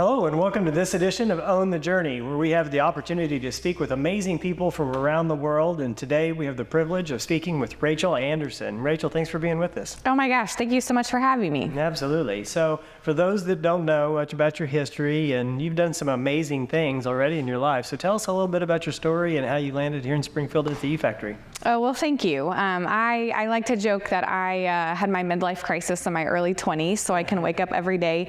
Hello and welcome to this edition of Own the Journey, where we have the opportunity to speak with amazing people from around the world. And today we have the privilege of speaking with Rachel Anderson. Rachel, thanks for being with us. Oh my gosh, thank you so much for having me. Absolutely. So for those that don't know much about your history, and you've done some amazing things already in your life, so tell us a little bit about your story and how you landed here in Springfield at the eFactory. Oh, well, thank you. I like to joke that I had my midlife crisis in my early 20s, so I can wake up every day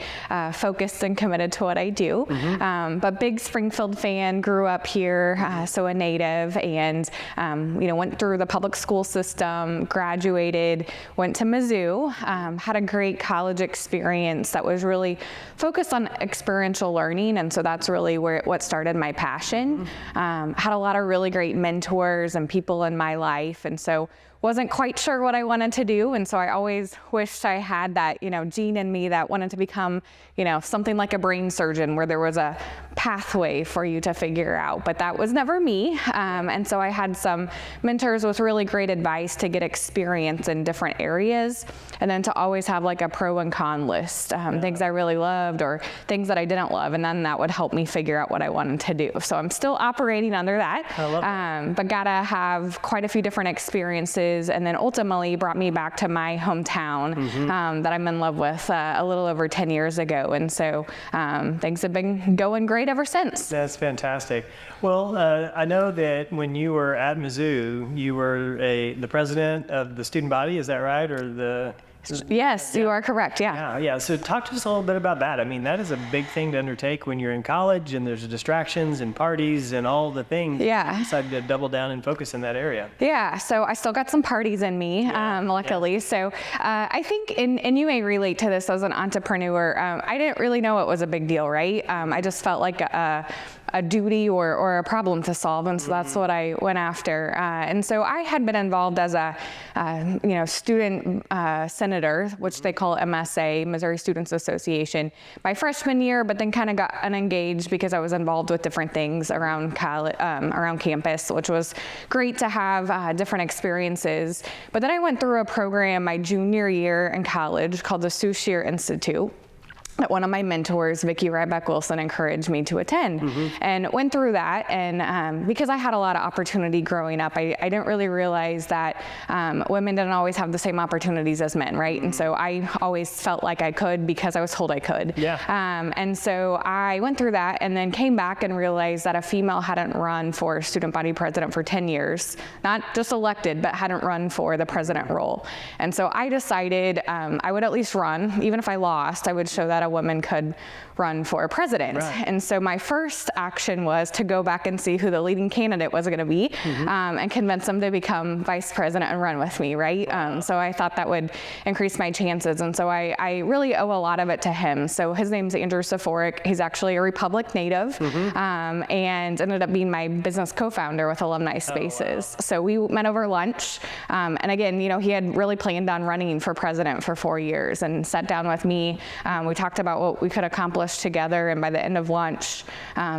focused and committed to what I do. But big Springfield fan, grew up here, so a native, and went through the public school system, graduated, went to Mizzou, had a great college experience that was really focused on experiential learning, and so that's really what started my passion. Had a lot of really great mentors and people in my life, and so wasn't quite sure what I wanted to do, and so I always wished I had that, gene in me that wanted to become, something like a brain surgeon, where there was a pathway for you to figure out, but that was never me. And so I had some mentors with really great advice to get experience in different areas, and then to always have like a pro and con list, things I really loved or things that I didn't love, and then that would help me figure out what I wanted to do. So I'm still operating under that, I love that. But gotta have quite a few different experiences, and then ultimately brought me back to my hometown that I'm in love with a little over 10 years ago. And so things have been going great ever since. That's fantastic. Well, I know that when you were at Mizzou, you were the president of the student body, is that right? Or the... Yes, you are correct, yeah. Yeah. So talk to us a little bit about that. I mean, that is a big thing to undertake when you're in college and there's distractions and parties and all the things. Yeah. You decided to double down and focus in that area. Yeah, so I still got some parties in me, luckily. Yeah. So I think, and you may relate to this as an entrepreneur, I didn't really know it was a big deal, right? I just felt like a duty or a problem to solve, and so that's what I went after. And so I had been involved as a student senator, which they call MSA, Missouri Students Association, my freshman year, but then kind of got unengaged because I was involved with different things around college, around campus, which was great to have different experiences. But then I went through a program my junior year in college called the Souchier Institute, that one of my mentors, Vicki Ryback-Wilson, encouraged me to attend, and went through that. And because I had a lot of opportunity growing up, I didn't really realize that women didn't always have the same opportunities as men, right? And so I always felt like I could because I was told I could. Yeah. And so I went through that and then came back and realized that a female hadn't run for student body president for 10 years, not just elected, but hadn't run for the president role. And so I decided I would at least run, even if I lost, I would show that a woman could run for president. Right. And so my first action was to go back and see who the leading candidate was going to be, and convince them to become vice president and run with me, right? So I thought that would increase my chances, and so I really owe a lot of it to him. So his name's Andrew Saforic. He's actually a Republic native, and ended up being my business co-founder with Alumni Spaces. So we met over lunch, and again, he had really planned on running for president for 4 years, and sat down with me. We talked about what we could accomplish together, and by the end of lunch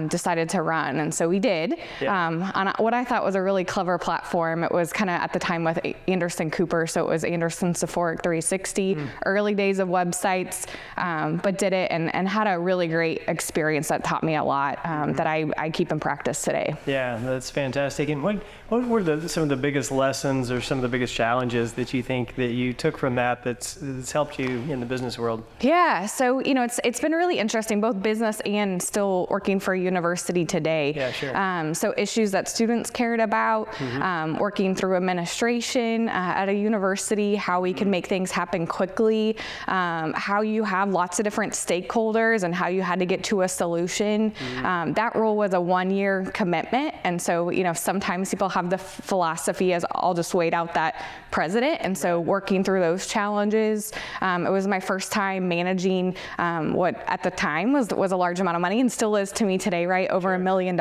decided to run, and so we did. On what I thought was a really clever platform. It was kind of at the time with Anderson Cooper, so it was Anderson Saforic 360, early days of websites, but did it and had a really great experience that taught me a lot that I keep in practice today. Yeah, that's fantastic. And what were some of the biggest lessons or some of the biggest challenges that you think that you took from that's helped you in the business world? Yeah, so it's been really interesting, both business and still working for a university today. Yeah, sure. So issues that students cared about, working through administration at a university, how we can make things happen quickly, how you have lots of different stakeholders and how you had to get to a solution. That role was a 1-year commitment, and so sometimes people have the philosophy as I'll just wait out that president, and so working through those challenges. It was my first time managing what at the time was a large amount of money, and still is to me today, right? Over $1 million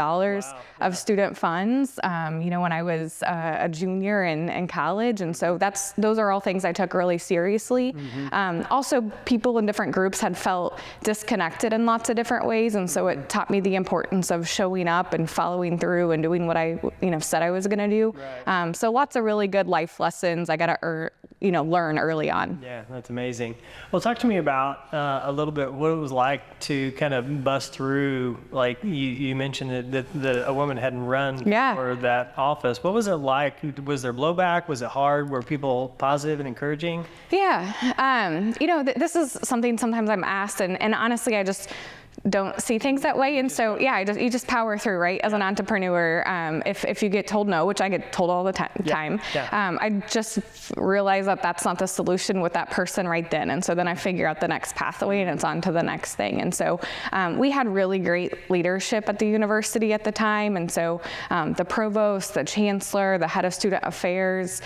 of student funds, when I was a junior in college. And so those are all things I took really seriously. Also, people in different groups had felt disconnected in lots of different ways. And so it taught me the importance of showing up and following through and doing what I said I was going to do. Right. So lots of really good life lessons. I got to learn early on. Yeah, that's amazing. Well, talk to me about a little bit what it was like to kind of bust through, like you mentioned that a woman hadn't run for that office. What was it like? Was there blowback? Was it hard? Were people positive and encouraging? Yeah, this is something sometimes I'm asked, and honestly, I just don't see things that way. And so, you just power through, right? As an entrepreneur, if you get told no, which I get told all the time, I just realize that that's not the solution with that person right then. And so then I figure out the next pathway and it's on to the next thing. And so we had really great leadership at the university at the time. And so the provost, the chancellor, the head of student affairs,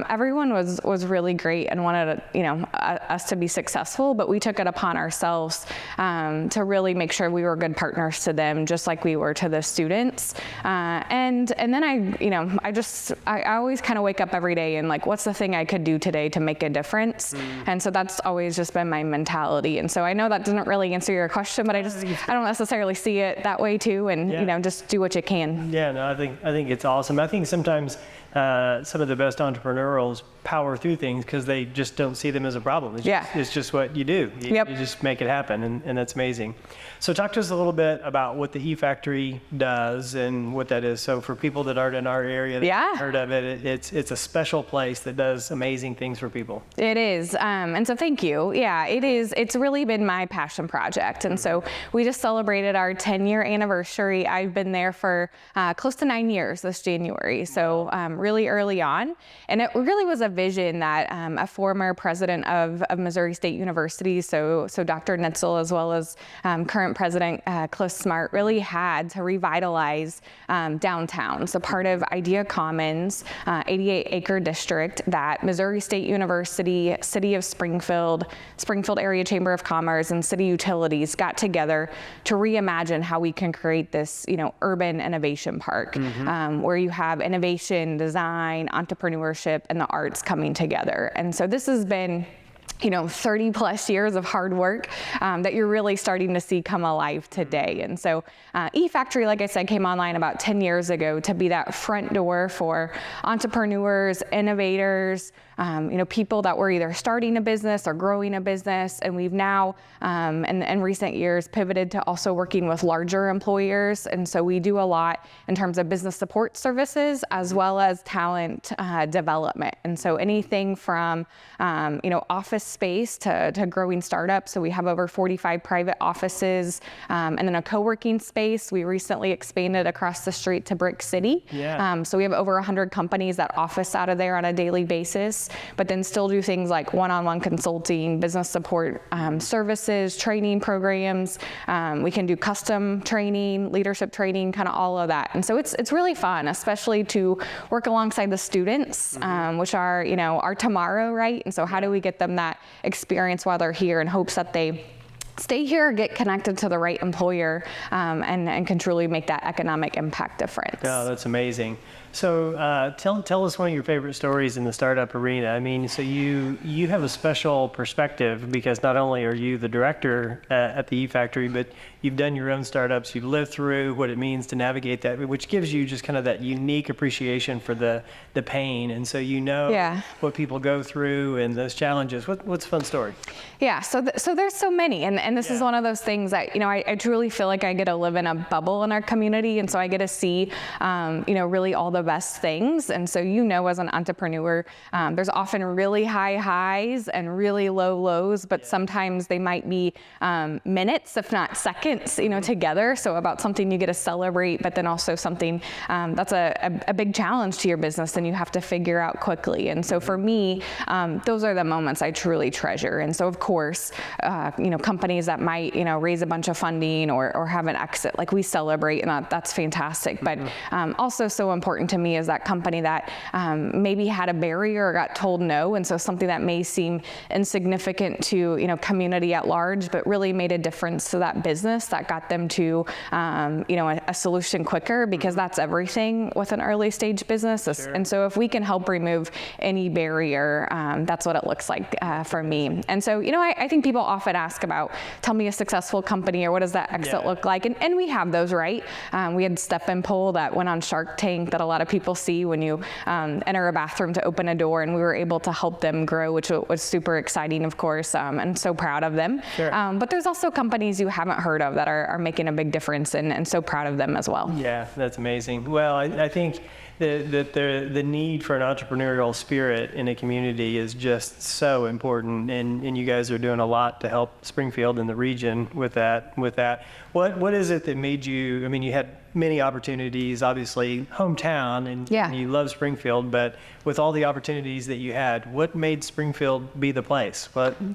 everyone was really great and wanted us to be successful, but we took it upon ourselves to really make sure we were good partners to them, just like we were to the students. And then I always kind of wake up every day and like, what's the thing I could do today to make a difference? And so that's always just been my mentality. And so I know that doesn't really answer your question, but I don't necessarily see it that way too. And just do what you can. Yeah, no, I think it's awesome. I think sometimes some of the best entrepreneurs power through things because they just don't see them as a problem. It's just what you do. You just make it happen, and that's amazing. So talk to us a little bit about what the eFactory does and what that is. So for people that aren't in our area that haven't heard of it, it's a special place that does amazing things for people. It is, and so thank you. Yeah, it is. It's really been my passion project, and so we just celebrated our 10-year anniversary. I've been there for close to 9 years this January, so really early on, and it really was a vision that a former president of Missouri State University, so Dr. Nitzel, as well as current president Cliff Smart, really had to revitalize downtown. So part of Idea Commons, 88-acre district that Missouri State University, City of Springfield, Springfield Area Chamber of Commerce, and city utilities got together to reimagine how we can create this, urban innovation park, where you have innovation, design, entrepreneurship, and the arts coming together. And so this has been 30 plus years of hard work that you're really starting to see come alive today. And so eFactory, like I said, came online about 10 years ago to be that front door for entrepreneurs, innovators, people that were either starting a business or growing a business. And we've now, in recent years, pivoted to also working with larger employers. And so we do a lot in terms of business support services as well as talent development. And so anything from, office space to growing startups. So we have over 45 private offices, and then a co-working space. We recently expanded across the street to Brick City. So we have over 100 companies that office out of there on a daily basis, but then still do things like one-on-one consulting, business support services, training programs. We can do custom training, leadership training, kind of all of that. And so it's really fun, especially to work alongside the students, which are, our tomorrow, right? And so how do we get them that experience while they're here in hopes that they stay here, get connected to the right employer, and can truly make that economic impact difference. Oh, that's amazing. So tell us one of your favorite stories in the startup arena. I mean, so you have a special perspective because not only are you the director at the eFactory, but you've done your own startups, you've lived through what it means to navigate that, which gives you just kind of that unique appreciation for the pain. And so what people go through and those challenges. What's a fun story? Yeah, so there's so many. And this is one of those things that, I truly feel like I get to live in a bubble in our community. And so I get to see, really all the best things. And so, as an entrepreneur, there's often really high highs and really low lows, but sometimes they might be minutes, if not seconds, together. So about something you get to celebrate, but then also something that's a big challenge to your business and you have to figure out quickly. And so for me, those are the moments I truly treasure. And so of course, companies that might, raise a bunch of funding or have an exit, like we celebrate, and that's fantastic. But also so important to me is that company that maybe had a barrier or got told no. And so something that may seem insignificant to, community at large, but really made a difference to that business business that got them to, a solution quicker, because that's everything with an early stage business. Sure. And so if we can help remove any barrier, that's what it looks like for me. And so, I think people often ask about, tell me a successful company, or what does that exit look like? And we have those, right? We had Step and Pull that went on Shark Tank that a lot of people see when you enter a bathroom to open a door, and we were able to help them grow, which was super exciting, of course, and so proud of them. Sure. But there's also companies you haven't heard of that are making a big difference, and so proud of them as well. Yeah, that's amazing. Well, I think that the need for an entrepreneurial spirit in a community is just so important, and you guys are doing a lot to help Springfield and the region with that. What is it that made you, you had many opportunities, obviously hometown, and you love Springfield, but with all the opportunities that you had, what made Springfield be the place?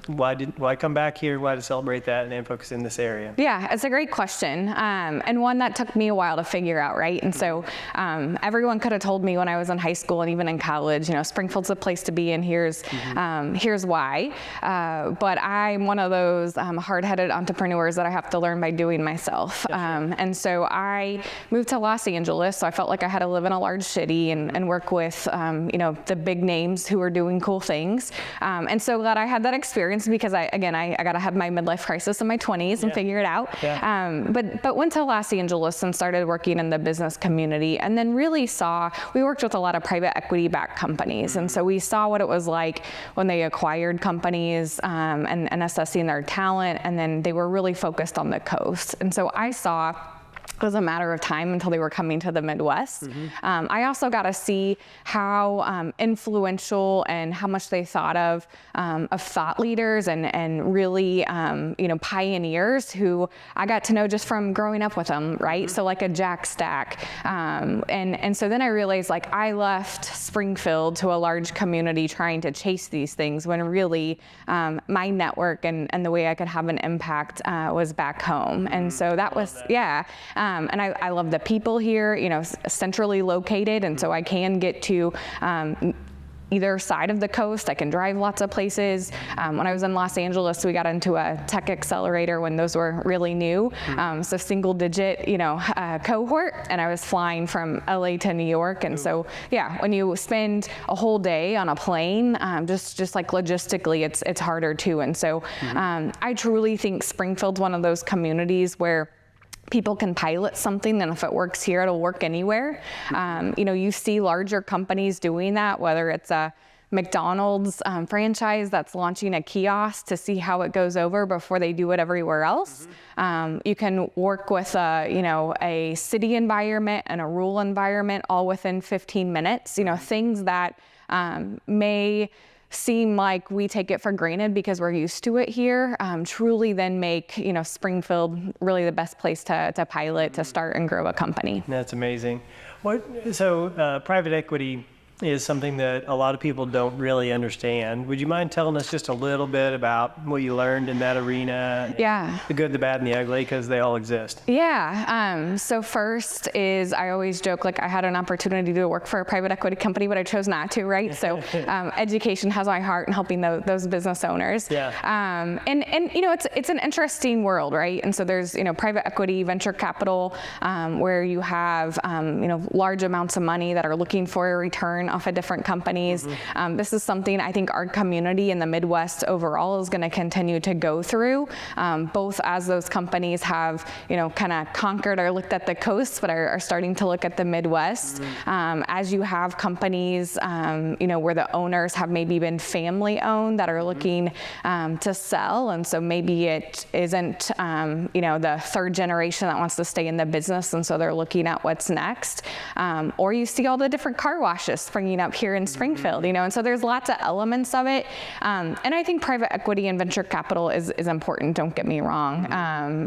Why come back here? Why to celebrate that and then focus in this area? Yeah, it's a great question, and one that took me a while to figure out, right? And so everyone could have told me when I was in high school and even in college, Springfield's the place to be, and here's why. But I'm one of those hard-headed entrepreneurs that I have to learn by doing myself. And so I moved to Los Angeles, so I felt like I had to live in a large city and work with the big names who are doing cool things. And so glad I had that experience, because I got to have my midlife crisis in my 20s and figure it out. But went to Los Angeles and started working in the business community, and then really we worked with a lot of private equity-backed companies, and so we saw what it was like when they acquired companies and assessing their talent, and then they were really focused on the coast. And so I saw it was a matter of time until they were coming to the Midwest. I also got to see how influential and how much they thought of thought leaders and really pioneers who I got to know just from growing up with them, right? So like a Jack Stack, and so then I realized, like, I left Springfield to a large community trying to chase these things, when really my network and the way I could have an impact was back home. And so that was and I love the people here, centrally located, and so I can get to either side of the coast. I can drive lots of places. When I was in Los Angeles, we got into a tech accelerator when those were really new, so single digit, cohort, and I was flying from LA to New York. And so, when you spend a whole day on a plane, just like logistically, it's harder too. And so I truly think Springfield's one of those communities where people can pilot something, and if it works here, it'll work anywhere. You see larger companies doing that, whether it's a McDonald's franchise that's launching a kiosk to see how it goes over before they do it everywhere else. You can work with a city environment and a rural environment all within 15 minutes. Things that may seem like we take it for granted because we're used to it here, truly then make Springfield really the best place to pilot, to start and grow a company. That's amazing. So private equity is something that a lot of people don't really understand. Would you mind telling us just a little bit about what you learned in that arena? The good, the bad, and the ugly, because they all exist. So first is, I always joke, like, I had an opportunity to work for a private equity company, but I chose not to, right? So education has my heart in helping those business owners. And it's an interesting world, right? And so there's private equity, venture capital, where you have large amounts of money that are looking for a return off of different companies. This is something I think our community in the Midwest overall is going to continue to go through, both as those companies have, kind of conquered or looked at the coast, but are starting to look at the Midwest. As you have companies, where the owners have maybe been family owned that are looking to sell, and so maybe it isn't, the third generation that wants to stay in the business, and so they're looking at what's next. Or you see all the different car washes springing up here in Springfield, and so there's lots of elements of it. And I think private equity and venture capital is important, don't get me wrong.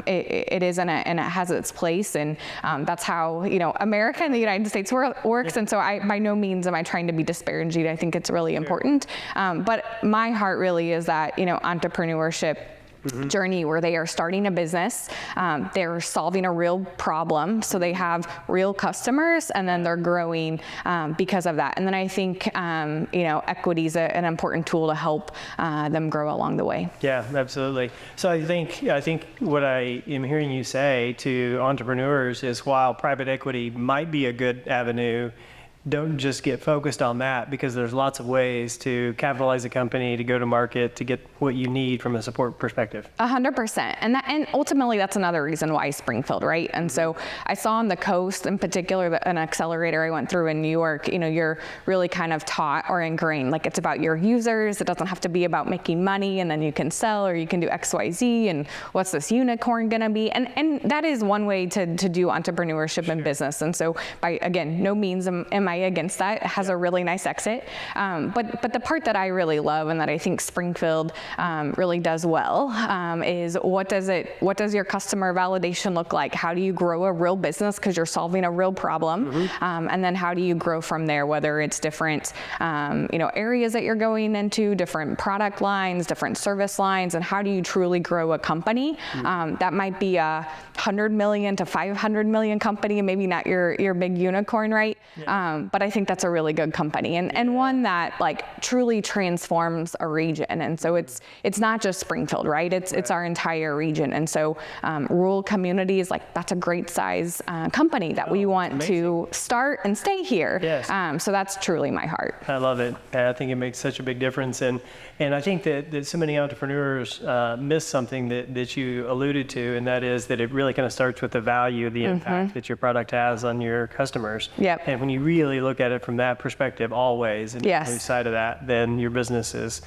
It is, and it has its place, and that's how, America and the United States works, and so by no means am I trying to be disparaging. I think it's really important. But my heart really is that, entrepreneurship journey where they are starting a business, they're solving a real problem, so they have real customers, and then they're growing because of that. And then I think equity is an important tool to help them grow along the way. Yeah, absolutely. So I think what I am hearing you say to entrepreneurs is, while private equity might be a good avenue, don't just get focused on that, because there's lots of ways to capitalize a company, to go to market, to get what you need from a support perspective. 100%. And ultimately that's another reason why Springfield, right? And so I saw on the coast in particular that an accelerator I went through in New York, you're really kind of taught or ingrained, like it's about your users. It doesn't have to be about making money and then you can sell, or you can do XYZ and what's this unicorn gonna be? And that is one way to do entrepreneurship and business. And so by, again, no means am I against that. It has a really nice exit. But the part that I really love and that I think Springfield really does well is what does your customer validation look like? How do you grow a real business because you're solving a real problem? And then how do you grow from there, whether it's different areas that you're going into, different product lines, different service lines, and how do you truly grow a company? That might be a 100 million to 500 million company, maybe not your big unicorn, right? Yeah. But I think that's a really good company and one that like truly transforms a region. And so it's not just Springfield, right? It's our entire region. And so rural communities, like that's a great size company that we want to start and stay here. Yes. So that's truly my heart. I love it. I think it makes such a big difference. And I think that so many entrepreneurs miss something that you alluded to, and that is that it really kind of starts with the value, the impact that your product has on your customers. Yep. And when you really look at it from that perspective always, and lose sight of that, then your business is,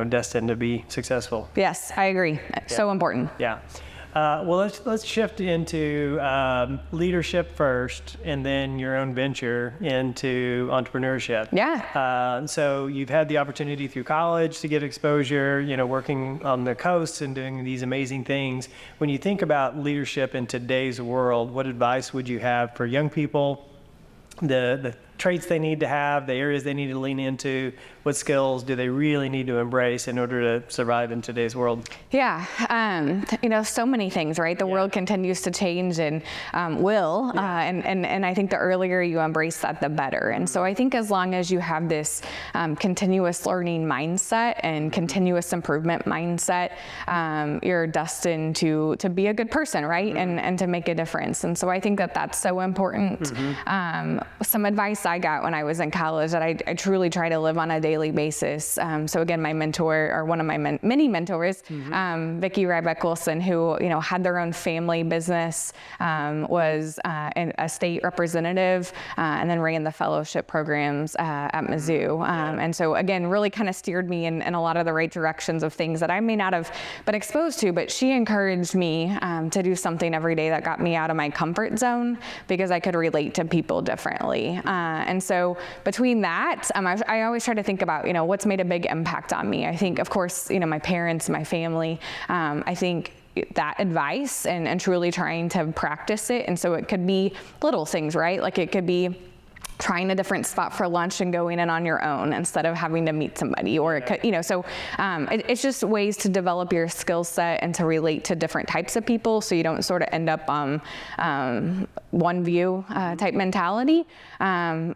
destined to be successful. Yes, I agree. So important. Yeah. Well, let's shift into leadership first, and then your own venture into entrepreneurship. Yeah. So you've had the opportunity through college to get exposure, working on the coast and doing these amazing things. When you think about leadership in today's world, what advice would you have for young people? The traits they need to have, the areas they need to lean into, what skills do they really need to embrace in order to survive in today's world? Yeah, so many things, right? The world continues to change and will, and I think the earlier you embrace that, the better. And so I think as long as you have this continuous learning mindset and continuous improvement mindset, you're destined to be a good person, right? And to make a difference. And so I think that that's so important. Some advice I got when I was in college that I truly try to live on a daily basis. So again, my mentor, or one of my many mentors, Vicki Rybeck-Wilson, who had their own family business, was a state representative, and then ran the fellowship programs at Mizzou. And so again, really kind of steered me in a lot of the right directions of things that I may not have been exposed to, but she encouraged me to do something every day that got me out of my comfort zone, because I could relate to people differently. And so between that, I always try to think about, what's made a big impact on me. I think, of course, my parents, my family, I think that advice and truly trying to practice it. And so it could be little things, right? Like it could be trying a different spot for lunch and going in on your own instead of having to meet somebody, or it could, it's just ways to develop your skill set and to relate to different types of people, so you don't sort of end up on one view type mentality.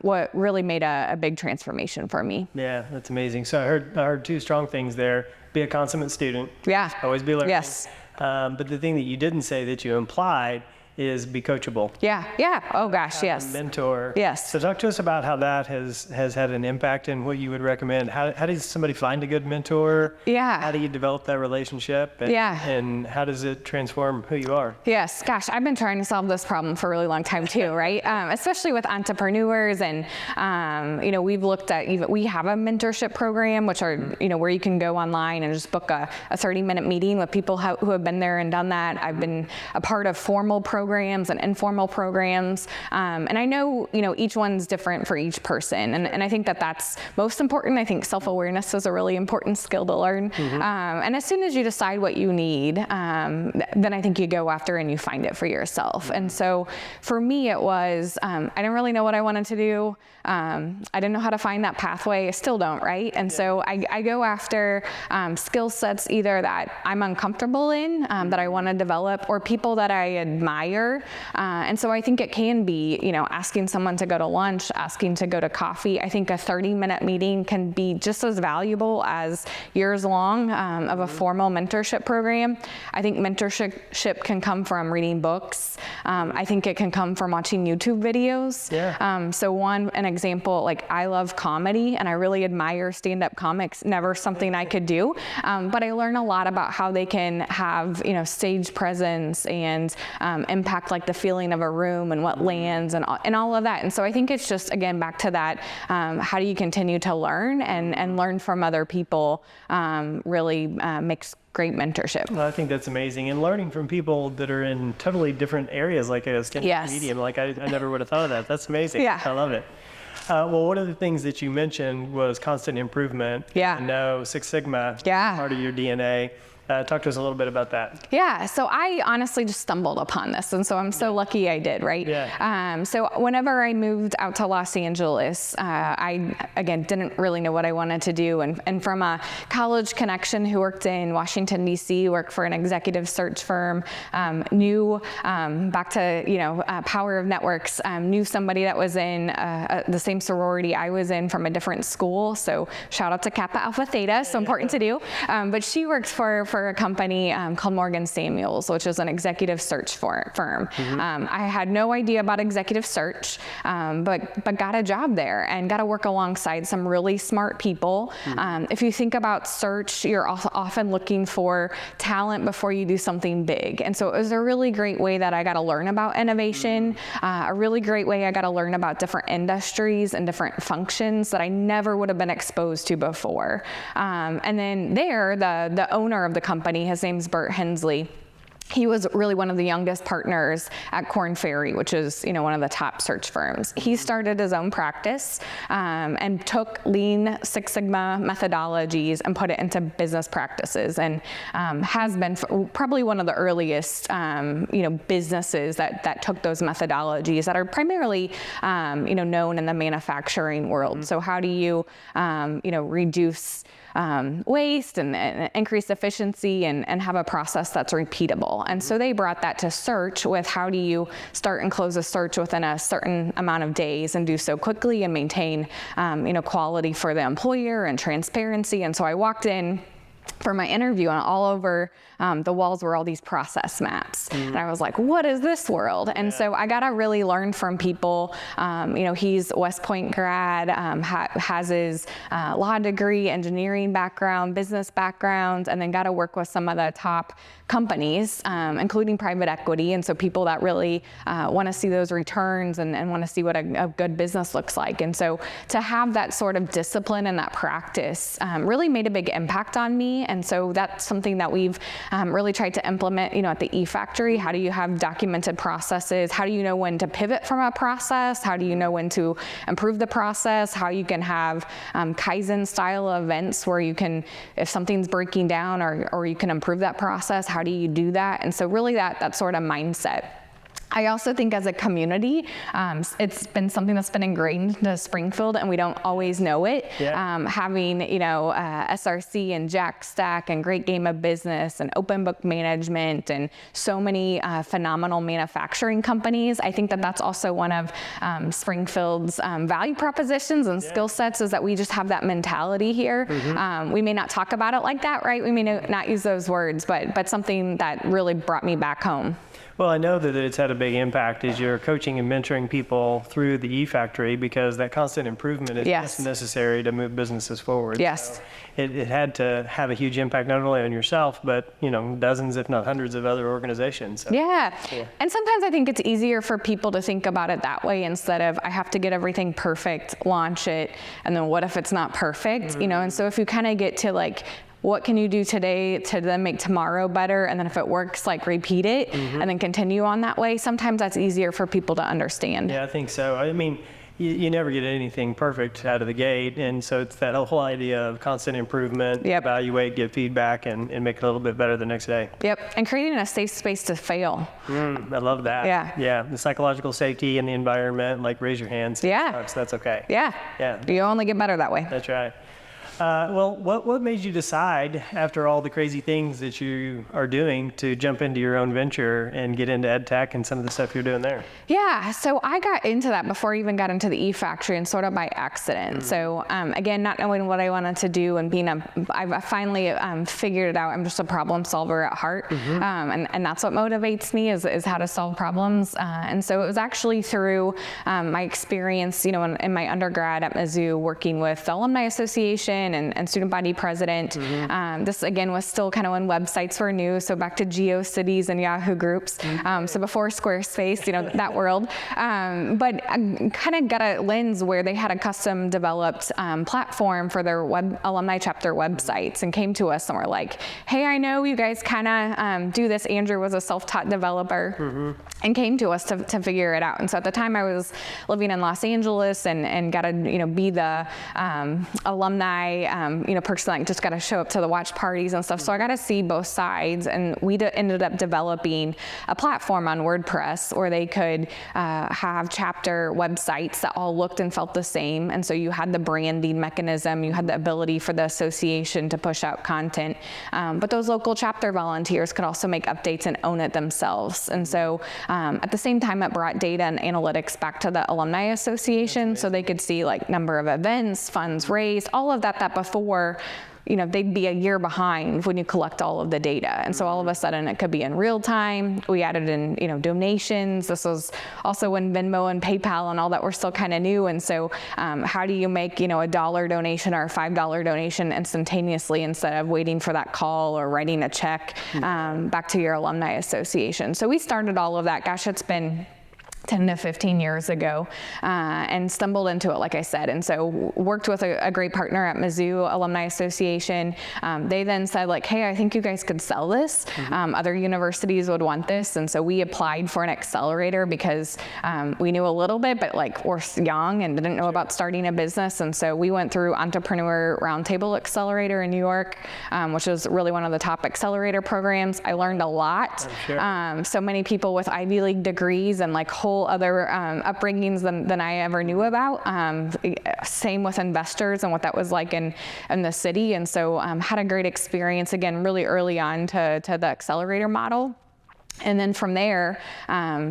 What really made a big transformation for me. Yeah, that's amazing. So I heard two strong things there. Be a consummate student. Yeah. Always be learning. Yes. But the thing that you didn't say that you implied is be coachable. Yeah. Oh gosh, yes. Mentor. Yes. So talk to us about how that has had an impact and what you would recommend. How does somebody find a good mentor? Yeah. How do you develop that relationship? And how does it transform who you are? Yes. Gosh, I've been trying to solve this problem for a really long time too, right? Especially with entrepreneurs, and we've looked at, we have a mentorship program, which are where you can go online and just book a 30-minute meeting with people who have been there and done that. I've been a part of formal programs programs and informal programs. And I know, each one's different for each person. And I think that that's most important. I think self-awareness is a really important skill to learn. And as soon as you decide what you need, then I think you go after and you find it for yourself. And so for me, it was, I didn't really know what I wanted to do. I didn't know how to find that pathway. I still don't, right? And so I go after skill sets either that I'm uncomfortable in, that I want to develop, or people that I admire. And so I think it can be, asking someone to go to lunch, asking to go to coffee. I think a 30-minute meeting can be just as valuable as years long of a formal mentorship program. I think mentorship can come from reading books. I think it can come from watching YouTube videos. So an example, like I love comedy and I really admire stand-up comics, never something I could do, but I learn a lot about how they can have, stage presence and impact like the feeling of a room and what lands and all of that. And so I think it's just, again, back to that, how do you continue to learn and learn from other people really makes great mentorship. Well, I think that's amazing. And learning from people that are in totally different areas, like a stand-up medium, like I never would have thought of that. That's amazing. I love it. Well, one of the things that you mentioned was constant improvement. I know Six Sigma, part of your DNA. Talk to us a little bit about that. So I honestly just stumbled upon this, and so I'm so lucky I did, right? So whenever I moved out to Los Angeles, I, again, didn't really know what I wanted to do, and from a college connection who worked in Washington, D.C., worked for an executive search firm, knew, back to, power of networks, knew somebody that was in the same sorority I was in from a different school, so shout out to Kappa Alpha Theta, so important to do, but she worked for a company called Morgan Samuels, which is an executive search firm. I had no idea about executive search, but got a job there and got to work alongside some really smart people. If you think about search, you're often looking for talent before you do something big. And so it was a really great way that I got to learn about innovation, a really great way I got to learn about different industries and different functions that I never would have been exposed to before. And then there, the owner of the company, his name's Bert Hensley. He was really one of the youngest partners at Korn Ferry, which is, one of the top search firms. He started his own practice and took Lean Six Sigma methodologies and put it into business practices, and has been probably one of the earliest, businesses that took those methodologies that are primarily, known in the manufacturing world. So how do you, reduce waste and increase efficiency and have a process that's repeatable. And so they brought that to search with how do you start and close a search within a certain amount of days and do so quickly and maintain, quality for the employer and transparency. And so I walked in for my interview, and all over the walls were all these process maps. And I was like, what is this world? And so I got to really learn from people. He's West Point grad, has his law degree, engineering background, business background, and then got to work with some of the top companies, including private equity. And so people that really want to see those returns and want to see what a good business looks like. And so to have that sort of discipline and that practice really made a big impact on me. And so that's something that we've really tried to implement, at the eFactory. How do you have documented processes? How do you know when to pivot from a process? How do you know when to improve the process? How you can have Kaizen style events where you can, if something's breaking down or you can improve that process, how do you do that? And so really that sort of mindset. I also think as a community, it's been something that's been ingrained into Springfield, and we don't always know it. Having, SRC and Jack Stack and Great Game of Business and Open Book Management and so many phenomenal manufacturing companies. I think that's also one of Springfield's value propositions and skill sets, is that we just have that mentality here. We may not talk about it like that, right? We may not use those words, but something that really brought me back home. Well, I know that it's had a big impact as you're coaching and mentoring people through the eFactory, because that constant improvement is just necessary to move businesses forward. So it had to have a huge impact not only on yourself, but dozens, if not hundreds, of other organizations. So, and sometimes I think it's easier for people to think about it that way instead of I have to get everything perfect, launch it, and then what if it's not perfect? And so if you kind of get to like what can you do today to then make tomorrow better? And then if it works, like repeat it and then continue on that way. Sometimes that's easier for people to understand. Yeah, I think so. I mean, you never get anything perfect out of the gate. And so it's that whole idea of constant improvement, evaluate, give feedback, and make it a little bit better the next day. Yep. And creating a safe space to fail. I love that. Yeah. The psychological safety in the environment, like raise your hands. Yeah. That's okay. Yeah. You only get better that way. That's right. Well, what made you decide, after all the crazy things that you are doing, to jump into your own venture and get into ed tech and some of the stuff you're doing there? Yeah, so I got into that before I even got into the eFactory, and sort of by accident. So again, not knowing what I wanted to do, and I finally figured it out. I'm just a problem solver at heart, and that's what motivates me is how to solve problems. And so it was actually through my experience, in my undergrad at Mizzou, working with the Alumni Association and student body president. This again was still kind of when websites were new, so back to GeoCities and Yahoo groups. So before Squarespace, that world. But I kind of got a lens where they had a custom developed platform for their alumni chapter websites, and came to us and were like, hey, I know you guys kind of do this. Andrew was a self-taught developer and came to us to figure it out. And so at the time I was living in Los Angeles and got to be the alumni person that just got to show up to the watch parties and stuff. So I got to see both sides, and we ended up developing a platform on WordPress where they could have chapter websites that all looked and felt the same. And so you had the branding mechanism, you had the ability for the association to push out content, but those local chapter volunteers could also make updates and own it themselves. And so at the same time, it brought data and analytics back to the Alumni Association, so they could see like number of events, funds raised, all of that before, they'd be a year behind when you collect all of the data. And so all of a sudden it could be in real time. We added in, donations. This was also when Venmo and PayPal and all that were still kind of new. And so how do you make, a $1 donation or a $5 donation instantaneously instead of waiting for that call or writing a check back to your alumni association? So we started all of that. Gosh, it's been 10 to 15 years ago, and stumbled into it, like I said. And so worked with a great partner at Mizzou Alumni Association. They then said like, hey, I think you guys could sell this. Other universities would want this. And so we applied for an accelerator because we knew a little bit, but like we're young and didn't know about starting a business. And so we went through Entrepreneur Roundtable Accelerator in New York, which is really one of the top accelerator programs. I learned a lot. So many people with Ivy League degrees and like whole other upbringings than I ever knew about. Same with investors and what that was like in the city. And so had a great experience, again, really early on to the accelerator model. And then from there,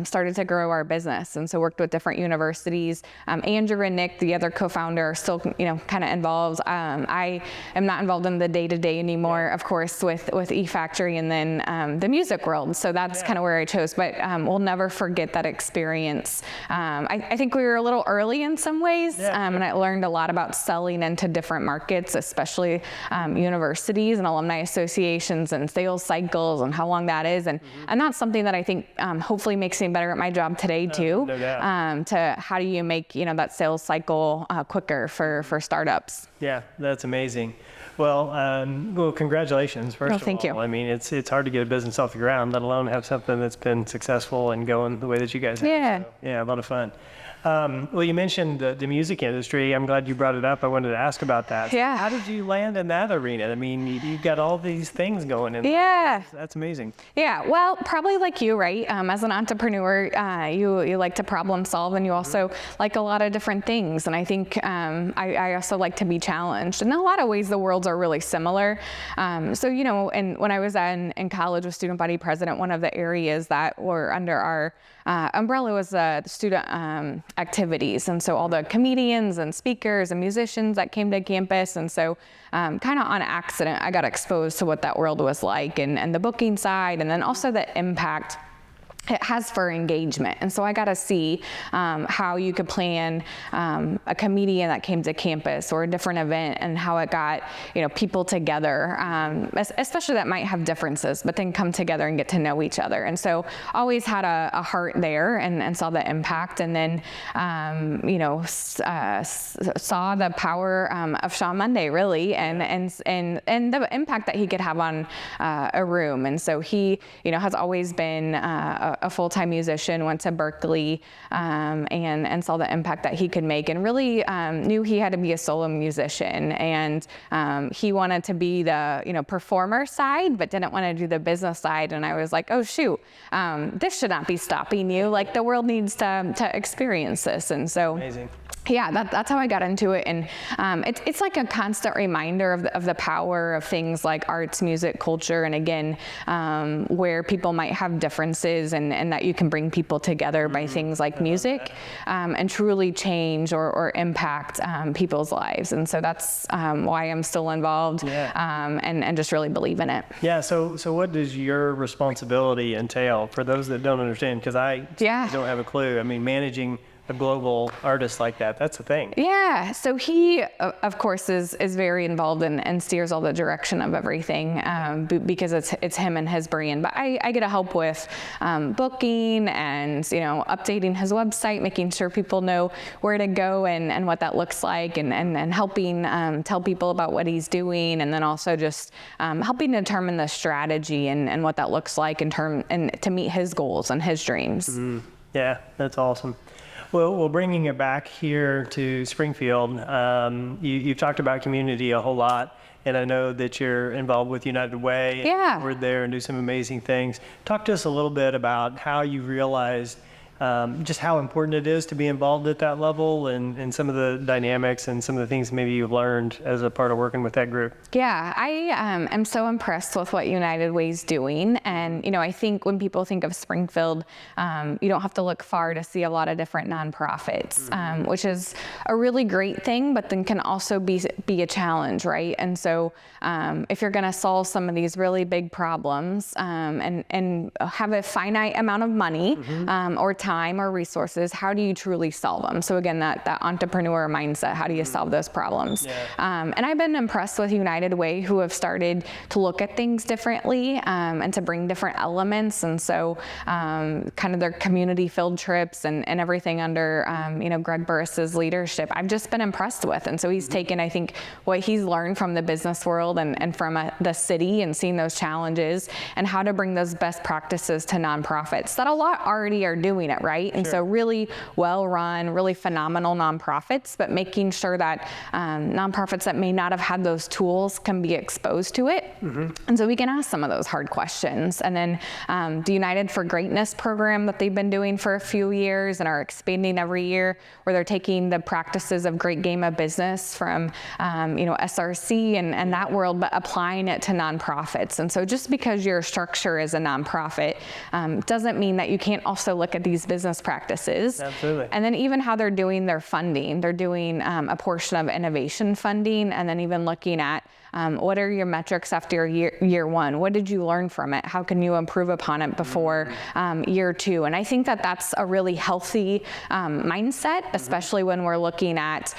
started to grow our business. And so worked with different universities. Andrew and Nick, the other co-founder, are still, kind of involved. I am not involved in the day-to-day anymore, of course, with eFactory and then the music world. So that's kind of where I chose. But we'll never forget that experience. I think we were a little early in some ways. And I learned a lot about selling into different markets, especially universities and alumni associations and sales cycles and how long that is. And that's something that I think hopefully makes me better at my job today too. No doubt. To how do you make that sales cycle quicker for startups? Yeah, that's amazing. Well, congratulations, first of all. Thank you. I mean, it's hard to get a business off the ground, let alone have something that's been successful and going the way that you guys have. Yeah. So, a lot of fun. Well, you mentioned the music industry. I'm glad you brought it up. I wanted to ask about that. Yeah. How did you land in that arena? I mean, you've got all these things going in. Yeah. That's amazing. Yeah. Well, probably like you, right? As an entrepreneur, you like to problem solve, and you also like a lot of different things. And I think I also like to be challenged. And in a lot of ways, the worlds are really similar. So, and when I was in college with student body president, one of the areas that were under our umbrella was the student activities. And so all the comedians and speakers and musicians that came to campus. And so kind of on accident, I got exposed to what that world was like and the booking side, and then also the impact it has for engagement. And so I got to see how you could plan a comedian that came to campus or a different event, and how it got, people together, especially that might have differences, but then come together and get to know each other. And so always had a heart there, and saw the impact, and then, saw the power of Sean Monday, really, and the impact that he could have on a room. And so he, has always been a full-time musician, went to Berkeley, and saw the impact that he could make, and really knew he had to be a solo musician, and he wanted to be the performer side, but didn't want to do the business side. And I was like, oh shoot, this should not be stopping you. Like, the world needs to experience this. And so amazing. Yeah, that's how I got into it. And it's like a constant reminder of the power of things like arts, music, culture, and again, where people might have differences, and that you can bring people together by things like music, and truly change or impact people's lives. And so that's why I'm still involved, and just really believe in it. Yeah, so what does your responsibility entail for those that don't understand? Because I don't have a clue. I mean, managing a global artist like that's a thing. Yeah, so he, of course, is very involved and steers all the direction of everything, because it's him and his brand. But I get to help with booking and updating his website, making sure people know where to go and what that looks like, and helping tell people about what he's doing, and then also just helping determine the strategy and what that looks like and to meet his goals and his dreams. Mm-hmm. Yeah, that's awesome. Well, bringing it back here to Springfield, you've talked about community a whole lot, and I know that you're involved with United Way. Yeah. We're there and do some amazing things. Talk to us a little bit about how you realized just how important it is to be involved at that level, and some of the dynamics and some of the things maybe you've learned as a part of working with that group. Yeah, I am so impressed with what United Way's doing. And, I think when people think of Springfield, you don't have to look far to see a lot of different nonprofits, which is a really great thing, but then can also be a challenge, right? And so if you're going to solve some of these really big problems, and have a finite amount of money, or time or resources, how do you truly solve them? So again, that entrepreneur mindset, how do you solve those problems? And I've been impressed with United Way, who have started to look at things differently, and to bring different elements. And so kind of their community field trips and everything under Greg Burris's leadership, I've just been impressed with. And so he's taken, I think, what he's learned from the business world and from the city, and seeing those challenges and how to bring those best practices to nonprofits that a lot already are doing it, right? And so really well-run, really phenomenal nonprofits, but making sure that nonprofits that may not have had those tools can be exposed to it. And so we can ask some of those hard questions. And then the United for Greatness program that they've been doing for a few years and are expanding every year, where they're taking the practices of great game of business from SRC and that world, but applying it to nonprofits. And so just because your structure is a nonprofit doesn't mean that you can't also look at these business practices. Absolutely. And then even how they're doing their funding. They're doing a portion of innovation funding, and then even looking at what are your metrics after year one? What did you learn from it? How can you improve upon it before year two? And I think that that's a really healthy mindset, especially when we're looking at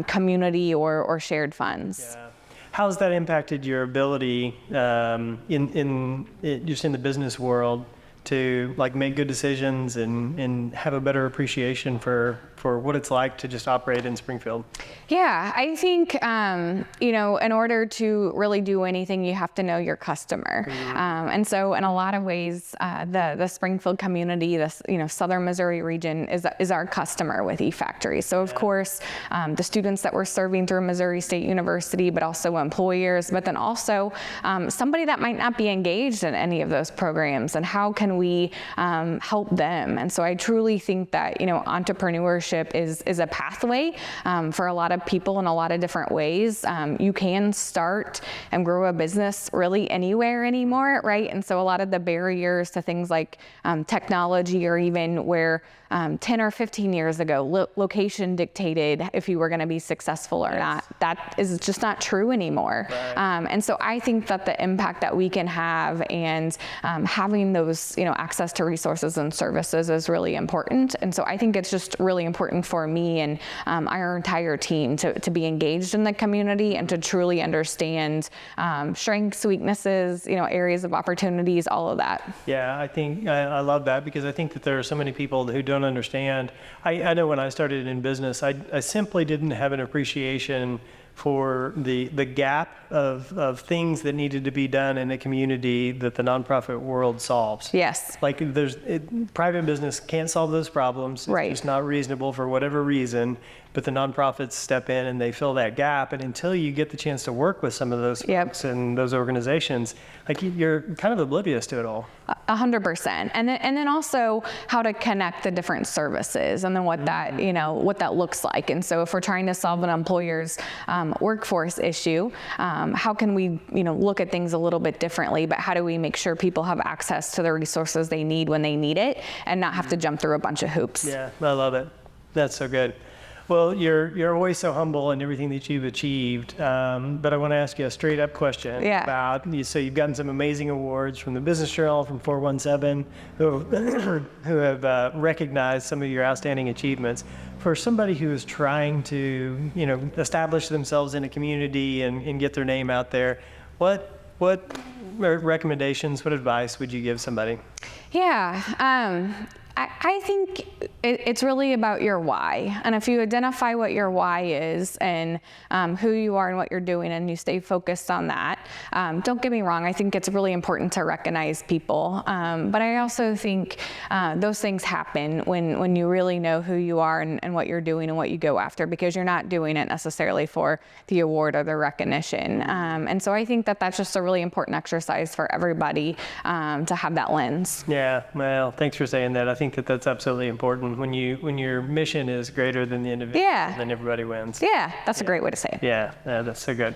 community or shared funds. Yeah. How's that impacted your ability just in the business world to make good decisions and have a better appreciation for what it's like to just operate in Springfield? Yeah, I think, in order to really do anything, you have to know your customer. And so in a lot of ways, the Springfield community, the Southern Missouri region is our customer with eFactory. So of course, the students that we're serving through Missouri State University, but also employers, but then also somebody that might not be engaged in any of those programs, and how can we help them? And so I truly think that, entrepreneurship is a pathway for a lot of people in a lot of different ways. You can start and grow a business really anywhere anymore, right? And so a lot of the barriers to things like technology, or even where 10 or 15 years ago, location dictated if you were going to be successful or not. That is just not true anymore. Right. And so I think that the impact that we can have, and having those access to resources and services is really important. And so I think it's just really important for me and our entire team to be engaged in the community and to truly understand strengths, weaknesses, areas of opportunities, all of that. Yeah, I think I love that, because I think that there are so many people who don't understand. I know when I started in business, I simply didn't have an appreciation for the gap of things that needed to be done in a community that the nonprofit world solves. Yes. Like private business can't solve those problems. Right. It's just not reasonable for whatever reason, but the nonprofits step in and they fill that gap. And until you get the chance to work with some of those folks and those organizations, like you're kind of oblivious to it all. 100%. And then also how to connect the different services and then what that, what that looks like. And so if we're trying to solve an employer's workforce issue, how can we, look at things a little bit differently, but how do we make sure people have access to the resources they need when they need it and not have to jump through a bunch of hoops? Yeah, I love it. That's so good. Well, you're always so humble in everything that you've achieved, but I want to ask you a straight up question about, so you've gotten some amazing awards from the Business Journal, from 417, who have recognized some of your outstanding achievements. For somebody who is trying to, establish themselves in a community and get their name out there, what recommendations, what advice would you give somebody? Yeah. I think it's really about your why. And if you identify what your why is and who you are and what you're doing and you stay focused on that, don't get me wrong, I think it's really important to recognize people. But I also think those things happen when you really know who you are and what you're doing and what you go after, because you're not doing it necessarily for the award or the recognition. And so I think that's just a really important exercise for everybody to have that lens. Yeah, well, thanks for saying that. I think that's absolutely important. When your mission is greater than the individual, then everybody wins. Yeah, that's a great way to say it. Yeah, that's so good.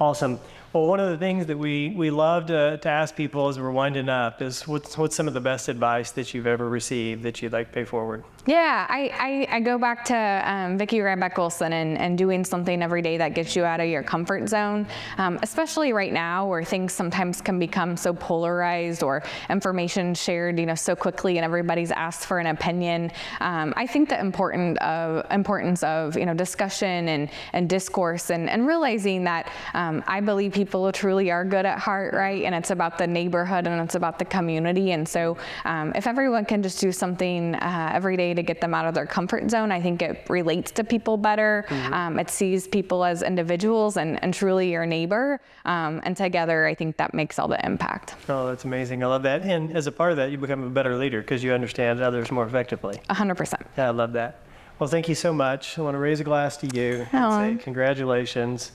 Awesome. Well, one of the things that we love to ask people as we're winding up is what's some of the best advice that you've ever received that you'd like to pay forward? Yeah, I go back to Vicki Ryback-Wilson and doing something every day that gets you out of your comfort zone, especially right now where things sometimes can become so polarized or information shared, so quickly and everybody's asked for an opinion. I think the importance of discussion and discourse and realizing that I believe people truly are good at heart, right? And it's about the neighborhood and it's about the community. And so if everyone can just do something every day to get them out of their comfort zone, I think it relates to people better. It sees people as individuals and truly your neighbor. And together, I think that makes all the impact. Oh, that's amazing. I love that. And as a part of that, you become a better leader because you understand others more effectively. 100%. Yeah, I love that. Well, thank you so much. I want to raise a glass to you and say congratulations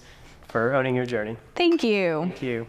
for owning your journey. Thank you. Thank you.